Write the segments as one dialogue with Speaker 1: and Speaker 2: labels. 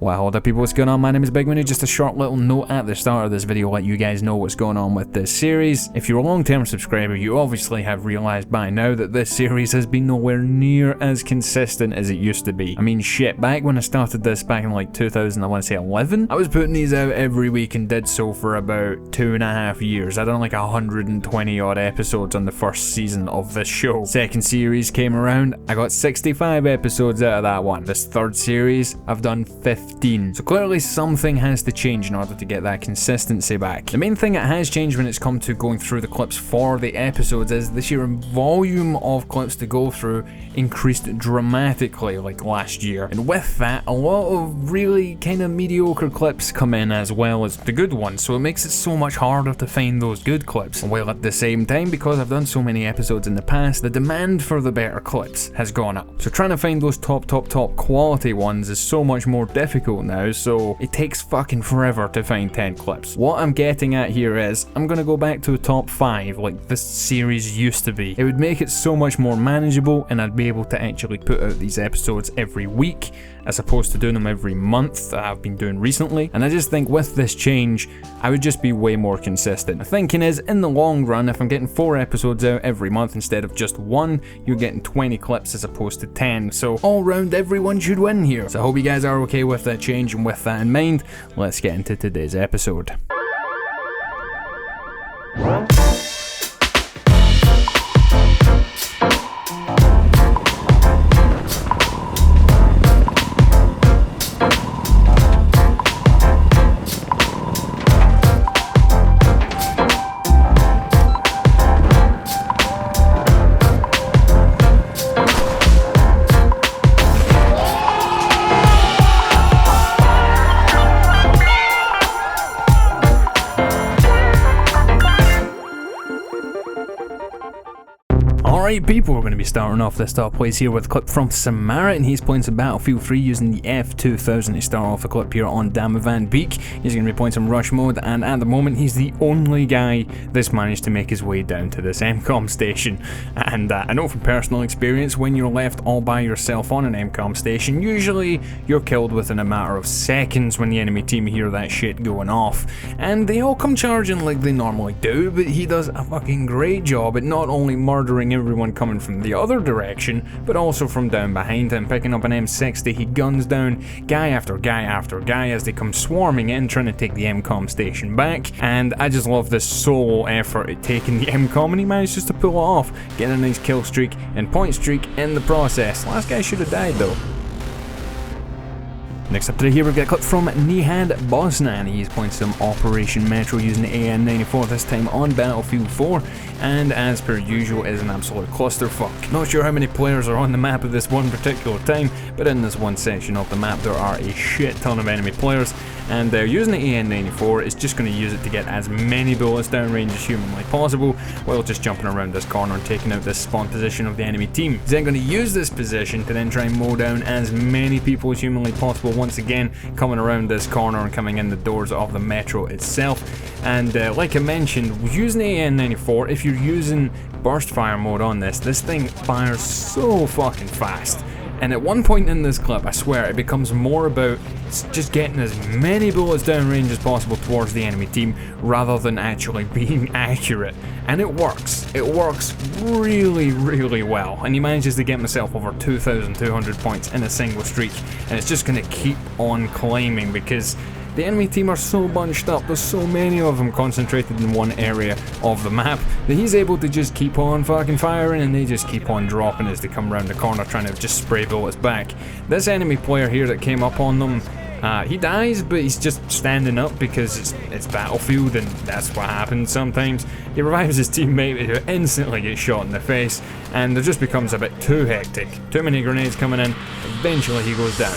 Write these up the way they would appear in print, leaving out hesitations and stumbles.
Speaker 1: Well, there people, what's going on? My name is Big Manu. Just a short little note at the start of this video, let you guys know what's going on with this series. If you're a long-term subscriber, you obviously have realised by now that this series has been nowhere near as consistent as it used to be. I mean, shit, back when I started this back in like 2011, I was putting these out every week and did so for about 2.5 years. I done like 120 odd episodes on the first season of this show. Second series came around, I got 65 episodes out of that one. This third series, I've done 15. So clearly something has to change in order to get that consistency back. The main thing that has changed when it's come to going through the clips for the episodes is the sheer volume of clips to go through increased dramatically like last year. And with that, a lot of really kind of mediocre clips come in as well as the good ones, so it makes it so much harder to find those good clips. While at the same time, because I've done so many episodes in the past, the demand for the better clips has gone up. So trying to find those top quality ones is so much more difficult now, so it takes fucking forever to find 10 clips. What I'm getting at here is, I'm gonna go back to a top 5 like this series used to be. It would make it so much more manageable and I'd be able to actually put out these episodes every week as opposed to doing them every month that I've been doing recently. And I just think with this change, I would just be way more consistent. The thinking is, in the long run, if I'm getting 4 episodes out every month instead of just 1, you're getting 20 clips as opposed to 10. So all round, everyone should win here. So I hope you guys are okay with that change, and with that in mind, let's get into today's episode. Alright people, we're going to be starting off this top place here with a clip from Samara, and he's playing some Battlefield 3 using the F2000 to start off the clip here on Damavand Peak. He's going to be playing some rush mode, and at the moment he's the only guy that's managed to make his way down to this MCOM station. And I know from personal experience, when you're left all by yourself on an MCOM station, usually you're killed within a matter of seconds when the enemy team hear that shit going off. And they all come charging like they normally do, but he does a fucking great job at not only murdering everyone coming from the other direction, but also from down behind him. Picking up an M60, he guns down guy after guy after guy as they come swarming in, trying to take the MCOM station back. And I just love this solo effort at taking the MCOM, and he managed just to pull it off, getting a nice kill streak and point streak in the process. Last guy should have died though. Next up today here, we've got a clip from Nihad Bosnan. He's playing some Operation Metro using the AN-94, this time on Battlefield 4, and as per usual is an absolute clusterfuck. Not sure how many players are on the map at this one particular time, but in this one section of the map there are a shit ton of enemy players, and using the AN-94 is just going to use it to get as many bullets downrange as humanly possible, while just jumping around this corner and taking out this spawn position of the enemy team. He's then going to use this position to then try and mow down as many people as humanly possible, once again coming around this corner and coming in the doors of the metro itself. And like I mentioned, using the AN-94, if you're using burst fire mode on this thing fires so fucking fast. And at one point in this clip, I swear, it becomes more about just getting as many bullets downrange as possible towards the enemy team, rather than actually being accurate. And it works. It works really, really well. And he manages to get himself over 2,200 points in a single streak. And it's just going to keep on climbing, because the enemy team are so bunched up, there's so many of them concentrated in one area of the map, that he's able to just keep on fucking firing, and they just keep on dropping as they come around the corner trying to just spray bullets back. This enemy player here that came up on them, he dies, but he's just standing up because it's Battlefield and that's what happens sometimes. He revives his teammate who instantly gets shot in the face, and it just becomes a bit too hectic. Too many grenades coming in, eventually he goes down.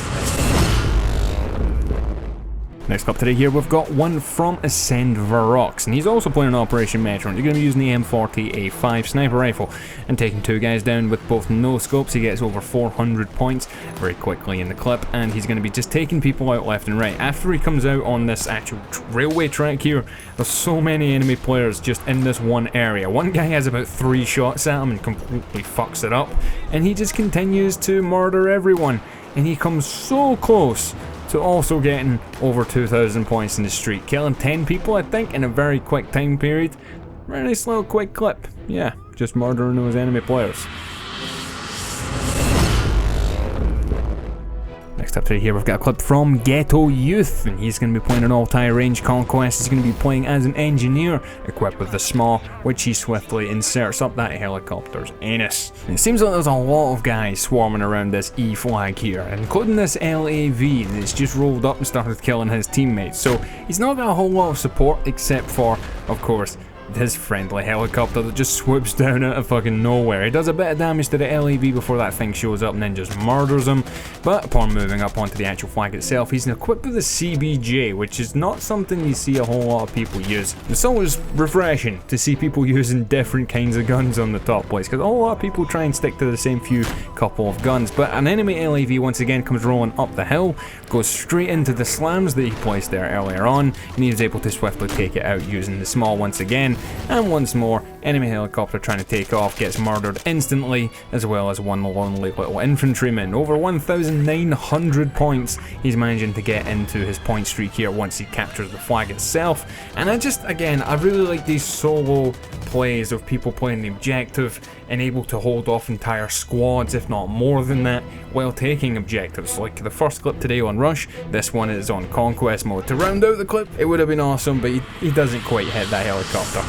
Speaker 1: Next up today here, we've got one from Ascend Varox, and he's also playing an Operation Metro, and you're going to be using the M40A5 sniper rifle and taking 2 guys down with both no scopes. He gets over 400 points very quickly in the clip, and he's going to be just taking people out left and right. After he comes out on this actual railway track here, there's so many enemy players just in this one area. One guy has about 3 shots at him and completely fucks it up, and he just continues to murder everyone, and he comes so close to also getting over 2,000 points in the streak, killing 10 people I think in a very quick time period. Very nice little quick clip. Yeah, just murdering those enemy players. Next up today here we've got a clip from Ghetto Youth, and he's going to be playing an all-tie-range conquest. He's going to be playing as an engineer equipped with the SMAW, which he swiftly inserts up that helicopter's anus. And it seems like there's a lot of guys swarming around this E flag here, including this LAV that's just rolled up and started killing his teammates. So he's not got a whole lot of support except for, of course, his friendly helicopter that just swoops down out of fucking nowhere. He does a bit of damage to the LAV before that thing shows up and then just murders him, but upon moving up onto the actual flag itself, he's equipped with a CBJ, which is not something you see a whole lot of people use. It's always refreshing to see people using different kinds of guns on the top place, because a whole lot of people try and stick to the same few couple of guns, but an enemy LAV once again comes rolling up the hill, goes straight into the slams that he placed there earlier on, and he is able to swiftly take it out using the SMAW once again. And once more, enemy helicopter trying to take off gets murdered instantly, as well as one lonely little infantryman. Over 1,900 points he's managing to get into his point streak here once he captures the flag itself. And I really like these solo plays of people playing the objective and able to hold off entire squads, if not more than that, while taking objectives. Like the first clip today on Rush, this one is on Conquest mode. To round out the clip, it would have been awesome, but he doesn't quite hit that helicopter.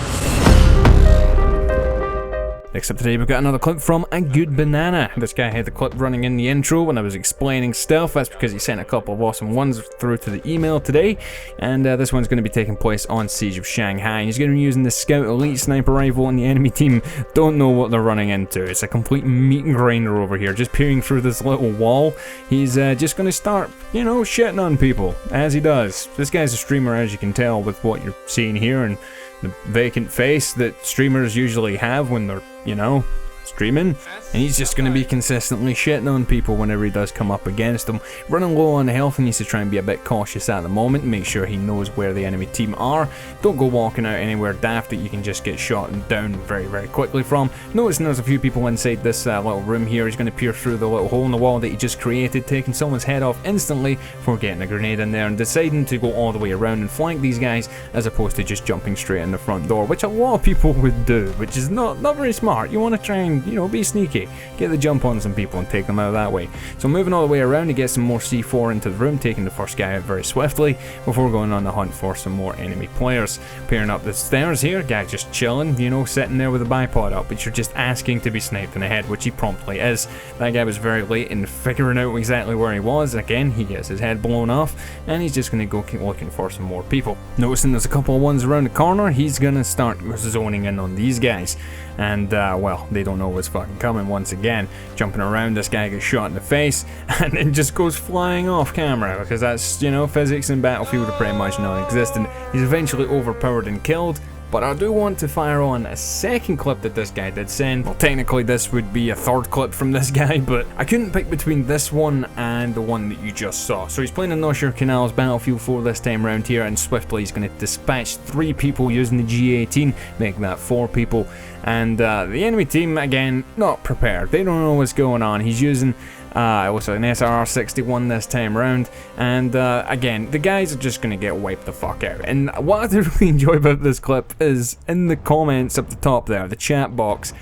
Speaker 1: Next up today we've got another clip from A Good Banana. This guy had the clip running in the intro when I was explaining stuff. That's because he sent a couple of awesome ones through to the email today, and this one's going to be taking place on Siege of Shanghai. He's going to be using the Scout Elite Sniper Rifle, and the enemy team don't know what they're running into. It's a complete meat grinder over here, just peering through this little wall. He's just going to start, you know, shitting on people, as he does. This guy's a streamer, as you can tell with what you're seeing here, and the vacant face that streamers usually have when they're, you know, streaming, and he's just going to be consistently shitting on people whenever he does come up against them. Running low on health, and needs to try and be a bit cautious at the moment, make sure he knows where the enemy team are. Don't go walking out anywhere daft that you can just get shot down very, very quickly from. Noticing there's a few people inside this little room here. He's going to peer through the little hole in the wall that he just created, taking someone's head off instantly for getting a grenade in there and deciding to go all the way around and flank these guys as opposed to just jumping straight in the front door, which a lot of people would do, which is not very smart. You want to try and, you know, be sneaky, get the jump on some people and take them out that way. So moving all the way around, he gets some more C4 into the room, taking the first guy out very swiftly before going on the hunt for some more enemy players. Peering up the stairs here, guy just chilling, you know, sitting there with a bipod up, but you're just asking to be sniped in the head, which he promptly is. That guy was very late in figuring out exactly where he was. Again, he gets his head blown off, and he's just going to go keep looking for some more people. Noticing there's a couple of ones around the corner, he's going to start zoning in on these guys. And, well, they don't know what's fucking coming once again. Jumping around, this guy gets shot in the face, and then just goes flying off camera, because that's, you know, physics in Battlefield are pretty much non-existent. He's eventually overpowered and killed, but I do want to fire on a second clip that this guy did send. Well, technically this would be a third clip from this guy, but I couldn't pick between this one and the one that you just saw. So he's playing in North Shore Canals Battlefield 4 this time around here, and swiftly he's going to dispatch 3 people using the G18, making that 4 people. And the enemy team, again, not prepared. They don't know what's going on. He's using also an SRR-61 this time around, and again, the guys are just going to get wiped the fuck out. And what I really enjoy about this clip is in the comments up the top there, the chat box,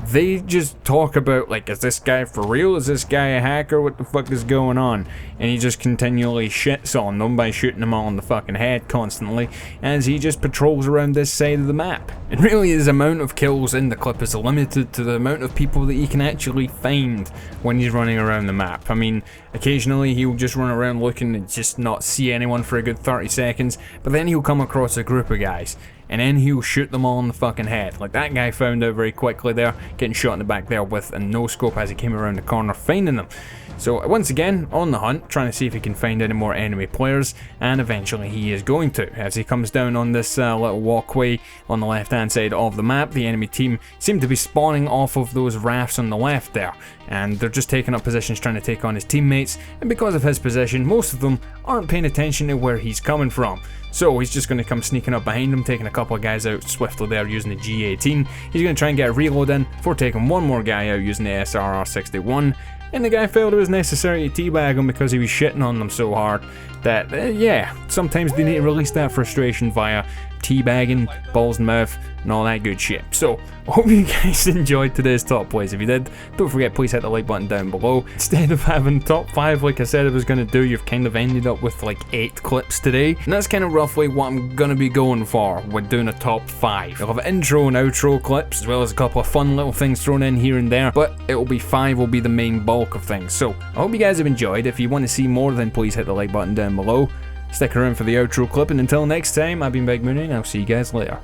Speaker 1: they just talk about, like, is this guy for real? Is this guy a hacker? What the fuck is going on? And he just continually shits on them by shooting them all in the fucking head constantly as he just patrols around this side of the map. And really his amount of kills in the clip is limited to the amount of people that he can actually find when he's running around the map. I mean, occasionally he'll just run around looking and just not see anyone for a good 30 seconds, but then he'll come across a group of guys, and then he'll shoot them all in the fucking head. Like that guy found out very quickly there, getting shot in the back there with a no-scope as he came around the corner, finding them. So once again, on the hunt, trying to see if he can find any more enemy players, and eventually he is going to. As he comes down on this little walkway on the left-hand side of the map, the enemy team seem to be spawning off of those rafts on the left there, and they're just taking up positions trying to take on his teammates, and because of his position, most of them aren't paying attention to where he's coming from. So he's just going to come sneaking up behind him, taking a couple of guys out swiftly there using the G18. He's going to try and get a reload in before taking one more guy out using the SRR-61. And the guy felt it was necessary to teabag him because he was shitting on them so hard. that, yeah, sometimes they need to release that frustration via teabagging, balls in mouth, and all that good shit. So, I hope you guys enjoyed today's top plays. If you did, don't forget, please hit the like button down below. Instead of having top 5 like I said I was going to do, you've kind of ended up with like 8 clips today. And that's kind of roughly what I'm going to be going for with doing a top 5. I'll have intro and outro clips, as well as a couple of fun little things thrown in here and there, but it'll be 5 will be the main bulk of things. So, I hope you guys have enjoyed. If you want to see more, then please hit the like button down below. Stick around for the outro clip, and until next time, I've been Big Mooney, and I'll see you guys later.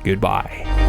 Speaker 1: Goodbye.